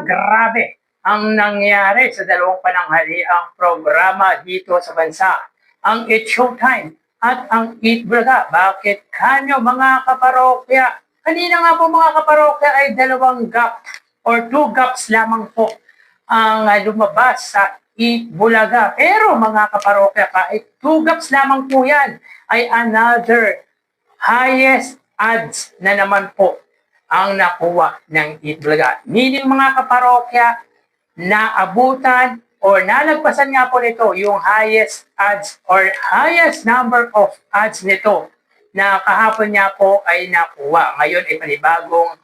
grabe ang nangyari sa dalawang pananghaliang programa dito sa bansa. Ang It's Showtime at ang Eat Bulaga. Bakit kanyo mga kaparokya? Kanina nga po mga kaparokya ay dalawang gap or 2 gaps lamang po ang lumabas sa Eat Bulaga. Pero mga kaparokya, kahit 2 gaps lamang po yan, ay another highest odds na naman po ang nakuha ng Eat Bulaga. Meaning mga kaparokya, naabutan or nalagpasan nga po nito yung highest odds or highest number of odds nito na kahapon niya po ay nakuha. Ngayon ay panibagong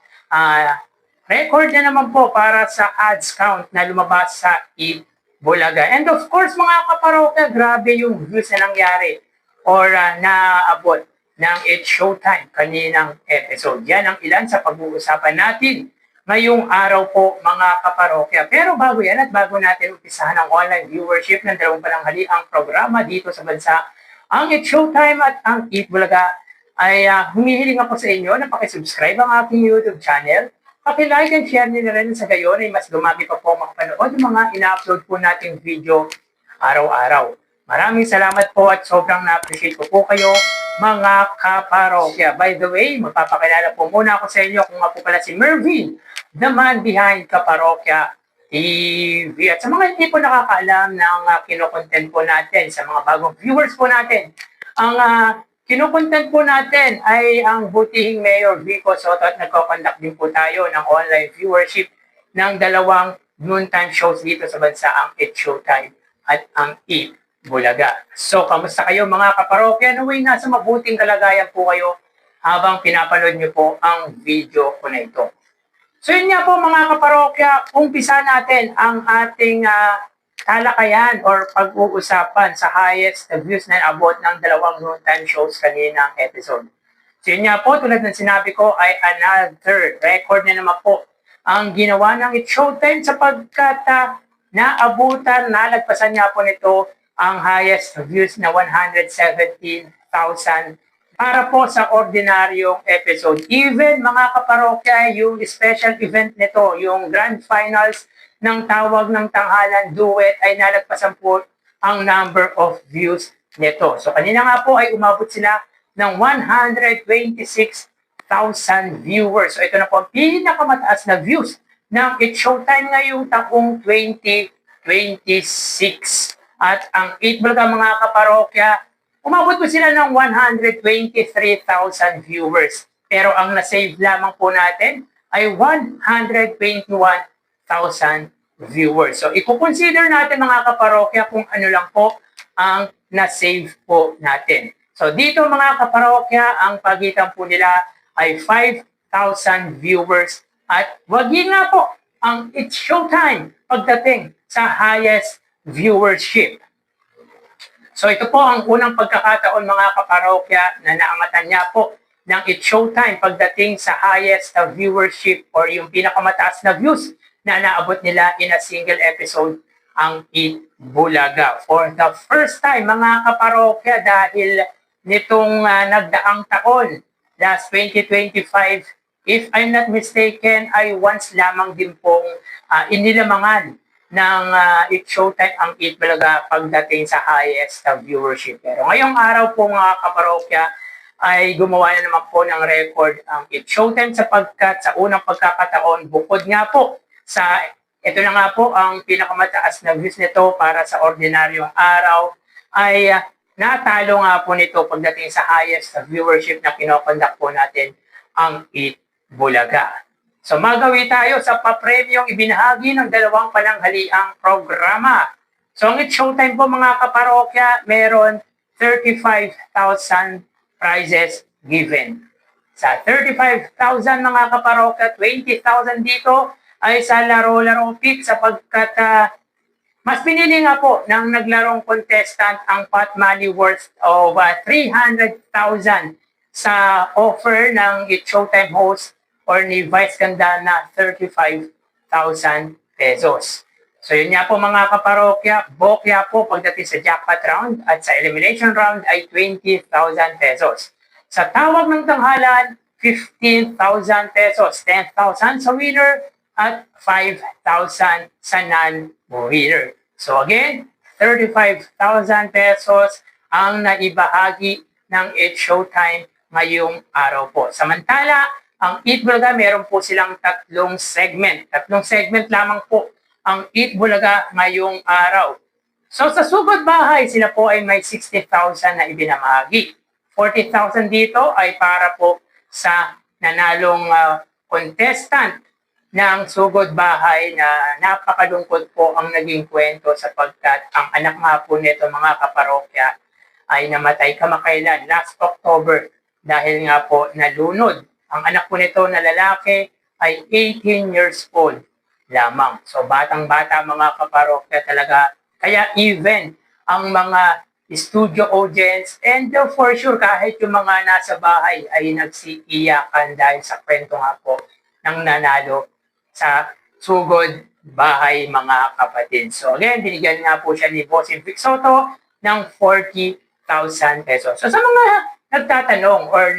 record na naman po para sa odds count na lumabas sa Eat Bulaga. And of course mga kaparokya, grabe yung views na nangyari or naabot ng It's Showtime kaninang episode. Yan ang ilan sa pag-uusapan natin ngayong araw po mga kaparokya. Pero bago yan at bago natin umpisahan ang online viewership ng dalawang pananghaliang programa dito sa bansa, ang It's Showtime at ang Eat Bulaga, ay humihiling ako sa inyo na pakisubscribe ang aking YouTube channel. Paki-like and share nyo na rin sa gayon ay mas dumami pa po makapanood yung mga ina-upload po nating video araw-araw. Maraming salamat po at sobrang na-appreciate ko po kayo mga kaparokya. By the way, magpapakilala po muna ako sa inyo kung nga po pala si Mervin, the man behind Kaparokya TV. At sa mga hindi po nakakaalam ng kinokontent po natin, sa mga bagong viewers po natin, ang kinokontent po natin ay ang butihing Mayor Vico Soto at nagko-conduct din po tayo ng online viewership ng dalawang noontime shows dito sa bansa, ang It's Showtime at ang Eat Bulaga. So, kamusta kayo mga kaparokya? Naway nasa mabuting kalagayan po kayo habang pinapanood niyo po ang video ko na ito. So, yun nga po mga kaparokya, umpisa natin ang ating talakayan or pag-uusapan sa highest views na abot ng dalawang noontime shows kaninang episode. So yun nga po, tulad ng sinabi ko, ay another record na naman po ang ginawa ng It's Showtime sapagkat nalagpasan nga po nito ang highest views na 117,000 para po sa ordinaryong episode. Even mga kaparokya, yung special event nito, yung grand finals ng Tawag ng Tanghalan Duet ay nalagpasan po ang number of views nito. So kanina nga po ay umabot sila ng 126,000 viewers. So ito na po ang pinakamataas na views ng It's Showtime ngayong taong 2026. At ang Eat Bulaga mga kaparokya, umabot po sila ng 123,000 viewers. Pero ang nasave lamang po natin ay 121,000 viewers. So, i-consider natin mga kaparokya kung ano lang po ang na-save po natin. So, dito mga kaparokya, ang pagitan po nila ay 5,000 viewers. At wag yun nga po ang It's Showtime pagdating sa highest viewership. So, ito po ang unang pagkakataon mga kaparokya na naangatan niya po ng It's Showtime pagdating sa highest viewership or yung pinakamataas na views na naabot nila in a single episode ang Eat Bulaga. For the first time mga kaparokya, dahil nitong nagdaang taon, last 2025, if I'm not mistaken, ay once lamang din pong inilamangan ng It's Showtime ang Eat Bulaga pagdating sa highest viewership. Pero ngayong araw po mga kaparokya, ay gumawa na naman po ng record ang It's Showtime sapagkat sa unang pagkakataon, bukod nga po ito na nga po ang pinakamataas na views nito para sa ordinaryong araw, ay natalo nga po nito pagdating sa highest viewership na kinokonduct po natin ang Eat Bulaga. So magawi tayo sa papremyong ibinahagi ng dalawang pananghaliang programa. So ang It's Showtime po mga kaparokya, meron 35,000 prizes given. Sa 35,000 mga kaparokya, 20,000 dito ay sa laro-laro pick sapagkat mas pinili nga po ng naglarong contestant ang pot money worth of 300,000 sa offer ng It's Showtime host or ni Vice Ganda na 35,000 pesos. So yun nga po mga kaparokya, bokya po pagdating sa jackpot round at sa elimination round ay 20,000 pesos. Sa tawag ng tanghalan, 15,000 pesos. 10,000 sa winner at 5,000 sa non-winner. So again, 35,000 pesos ang naibahagi ng It's Showtime ngayong araw po. Samantala, ang Eat Bulaga, meron po silang tatlong segment. Tatlong segment lamang po ang Eat Bulaga ngayong araw. So sa sugod bahay, sila po ay may 60,000 na ibinamahagi. 40,000 dito ay para po sa nanalong contestant ng sugod bahay na napakalungkot po ang naging kwento sapagkat ang anak nga po nito mga kaparokya ay namatay kamakailan last October dahil nga po nalunod. Ang anak po nito na lalaki ay 18 years old lamang. So batang-bata mga kaparokya talaga. Kaya even ang mga studio audience and for sure kahit yung mga nasa bahay ay nagsiiyakan dahil sa kwento nga po ng nanalo sa sugod bahay mga kapatid. So again, binigyan nga po siya ni Bossing Vic Soto ng 40,000 pesos. So sa mga nagtatanong or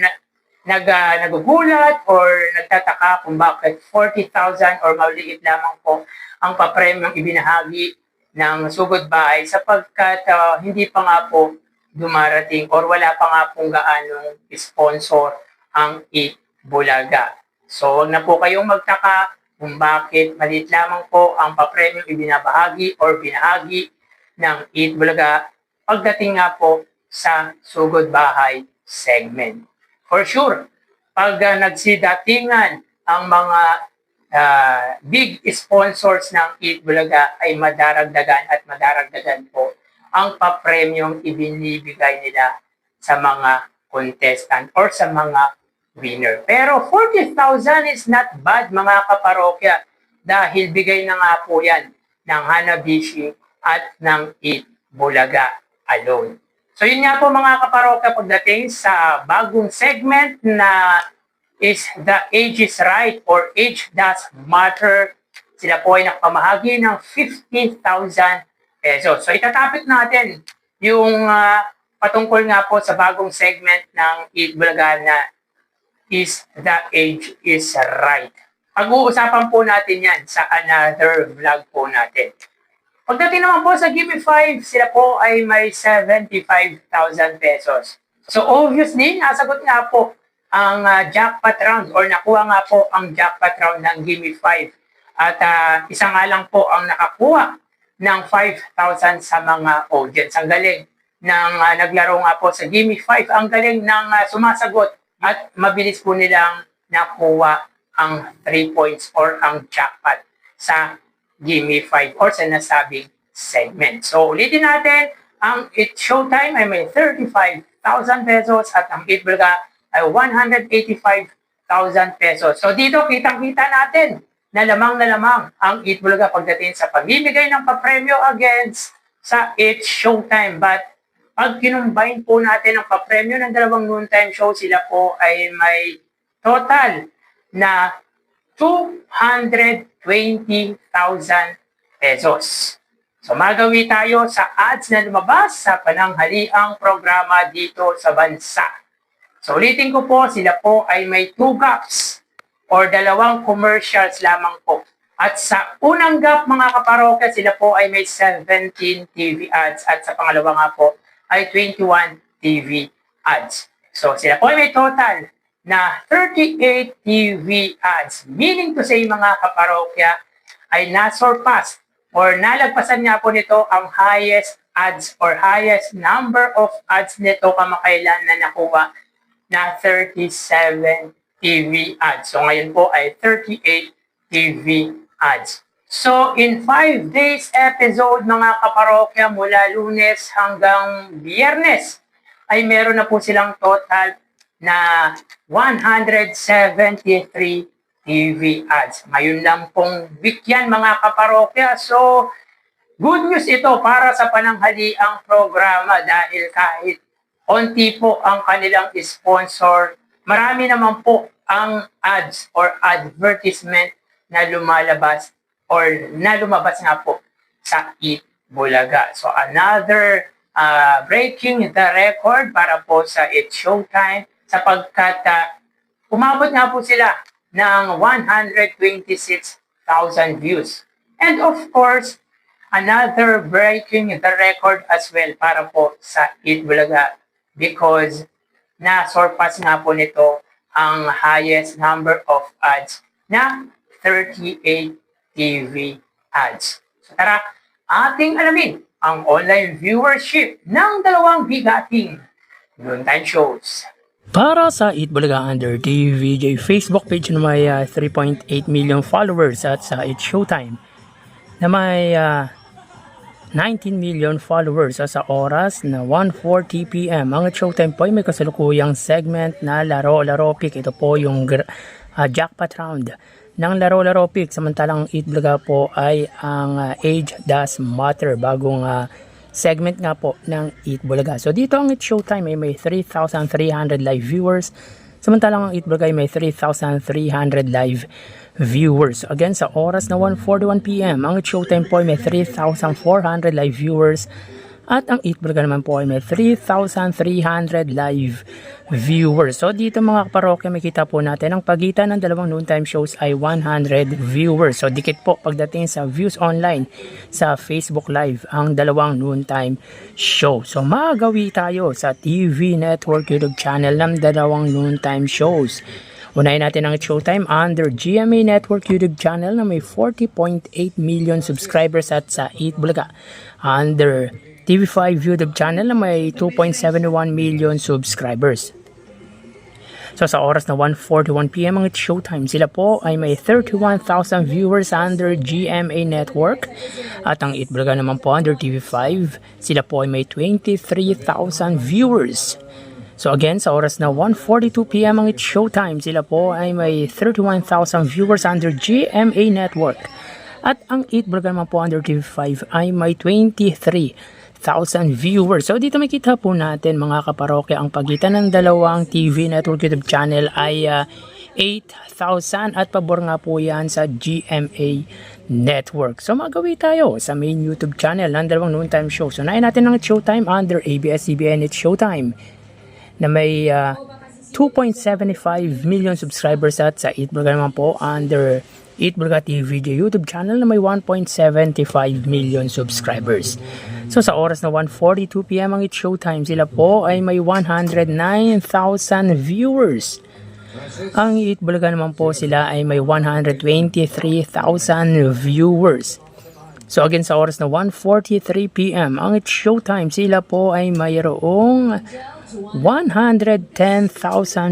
nagugulat or nagtataka kung bakit 40,000 or maliit lamang po ang papremyong ibinahagi ng sugod bahay sapagkat hindi pa nga po dumarating or wala pa nga pong gaanong sponsor ang Eat Bulaga. So wag na po kayong magtaka kung bakit maliit lamang po ang papremyong ibinabahagi or binahagi ng Eat Bulaga pagdating nga po sa sugod bahay segment. For sure, pag nagsidatingan ang mga big sponsors ng Eat Bulaga ay madaragdagan at madaragdagan po ang papremyong ibinibigay nila sa mga contestant or sa mga winner. Pero 40,000 is not bad mga kaparokya dahil bigay na nga po yan ng Hanabishi at ng Eat Bulaga alone. So yun nga po mga kaparokya pagdating sa bagong segment na is the age is right or age does matter. Sila po ay nakapamahagi ng 50,000 pesos. So itatapik natin yung patungkol nga po sa bagong segment ng Eat Bulaga na is the age is right. Pag-uusapan po natin yan sa another vlog po natin. Pagdating naman po sa Gimme 5, sila po ay may 75,000 pesos. So obviously, nasagot nga po ang jackpot round or nakuha nga po ang jackpot round ng Gimme 5. At isa nga lang po ang nakakuha ng 5,000 sa mga audience. Ang galing ng naglaro nga po sa Gimme 5. Ang galing ng sumasagot at mabilis po nilang nakuha ang 3 points or ang jackpot sa Gimme 5 or sa nasabing segment. So ulitin natin, ang It's Showtime ay may 35,000 pesos at ang Eat Bulaga ay 185,000 pesos. So dito kitang-kita natin na lamang ang Eat Bulaga pagdating sa pamimigay ng papremyo against sa It's Showtime. But pag kinumbine po natin ang papremyo ng dalawang noontime show, sila po ay may total na 220,000 pesos. So magawi tayo sa ads na lumabas sa pananghaliang programa dito sa bansa. So ulitin ko po, sila po ay may 2 gaps or dalawang commercials lamang po. At sa unang gap mga kaparokya, sila po ay may 17 TV ads at sa pangalawa nga po ay 21 TV ads. So sila po ay may total na 38 TV ads. Meaning to say mga kaparokya ay nasurpass or nalagpasan nga po nito ang highest ads or highest number of ads nito kamakailan na nakuha na 37 TV ads. So ngayon po ay 38 TV ads. So in 5 days episode mga kaparokya mula Lunes hanggang Biyernes ay meron na po silang total na 173 TV ads. Ngayon lang pong week yan mga kaparokya. So good news ito para sa pananghaliang programa dahil kahit konti po ang kanilang sponsor, marami naman po ang ads or advertisement na lumalabas or na lumabas nga po sa Eat Bulaga. So another breaking the record para po sa It's Showtime sapagkat umabot nga po sila ng 126,000 views. And of course, another breaking the record as well para po sa Eat Bulaga because na-surpass nga po nito ang highest number of ads na 38 TV ads. So tara, ating alamin ang online viewership ng dalawang bigating noontime shows. Para sa Eat Bulaga under TVJ Facebook page na may 3.8 million followers at sa It's Showtime na may 19 million followers sa oras na 1:40 PM. Ang It's Showtime po ay may kasalukuyang segment na Laro-Laro Pick. Ito po yung jackpot round ng Laro-Laro Pick. Samantalang Eat Bulaga po ay ang Age Does Matter, bagong segment nga po ng Eat Bulaga. So dito ang It's Showtime ay may 3,300 live viewers. Samantalang ang Eat Bulaga ay may 3,300 live viewers. Again, sa oras na 1:41 PM, ang It's Showtime po ay may 3,400 live viewers. At ang Eat Bulaga naman po ay may 3,300 live viewers. So dito mga kaparokya, makita po natin ang pagitan ng dalawang noontime shows ay 100 viewers. So dikit po pagdating sa views online sa Facebook Live ang dalawang noontime show. So magawi tayo sa TV Network YouTube channel ng dalawang noontime shows. Unahin natin ang Showtime under GMA Network YouTube channel na may 40.8 million subscribers at sa Eat Bulaga under TV5 YouTube channel na may 2.71 million subscribers. So sa oras na 1:41 PM ang It's Showtime, sila po ay may 31,000 viewers under GMA Network. At ang Eat Bulaga naman po under TV5, sila po ay may 23,000 viewers. So again, sa oras na 1:42 PM ang It's Showtime, sila po ay may 31,000 viewers under GMA Network. At ang Eat Bulaga naman po under TV5 ay may 23,000 viewers. So dito makita po natin mga kaparokya, ang pagitan ng dalawang TV Network YouTube channel ay 8,000 at pabor nga po yan sa GMA Network. So magawi tayo sa main YouTube channel ng dalawang noontime show. So nahin natin ang Showtime under ABS-CBN It's Showtime na may 2.75 million subscribers at sa Eat Bulaga naman po under Eat Bulaga TVJ YouTube channel na may 1.75 million subscribers. So sa oras na 1:42 PM ang It's Showtime, sila po ay may 109,000 viewers. Ang Eat Bulaga naman po, sila ay may 123,000 viewers. So again, sa oras na 1:43 PM ang It's Showtime, sila po ay mayroong 110,000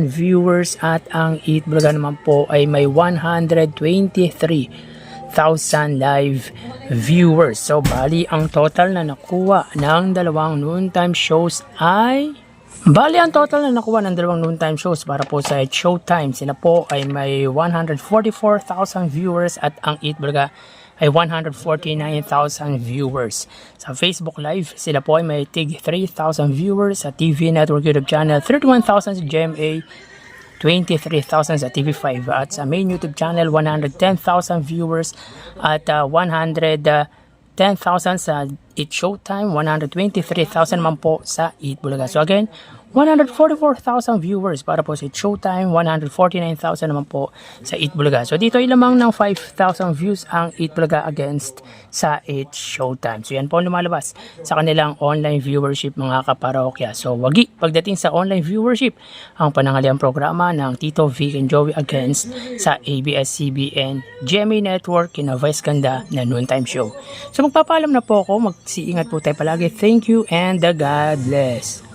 viewers at ang Eat Bulaga naman po ay may 123,000 live viewers. So bali ang total na nakuha ng dalawang noontime shows ay ng dalawang noontime shows para po sa It's Showtime, sila po ay may 144,000 viewers at ang Eat Bulaga ay 149,000 viewers. Sa Facebook Live, sila po ay may tig 3,000 viewers. Sa TV Network YouTube channel, 31,000 sa GMA, 23,000 sa TV5. At sa main YouTube channel, 110,000 viewers at 110,000 sa It's Showtime, 123,000 man po sa Eat Bulaga. So again, 144,000 viewers para po sa It's Showtime, 149,000 naman po sa Eat Bulaga. So dito ay lamang ng 5,000 views ang Eat Bulaga against sa It's Showtime. So yan po lumalabas sa kanilang online viewership mga kaparokya. So wagi pagdating sa online viewership ang panangaliang programa ng Tito Vic and Joey against sa ABS-CBN GMA Network kina Vice Ganda na noontime show. So magpapaalam na po ako, magsiingat po tayo palagi. Thank you and God bless.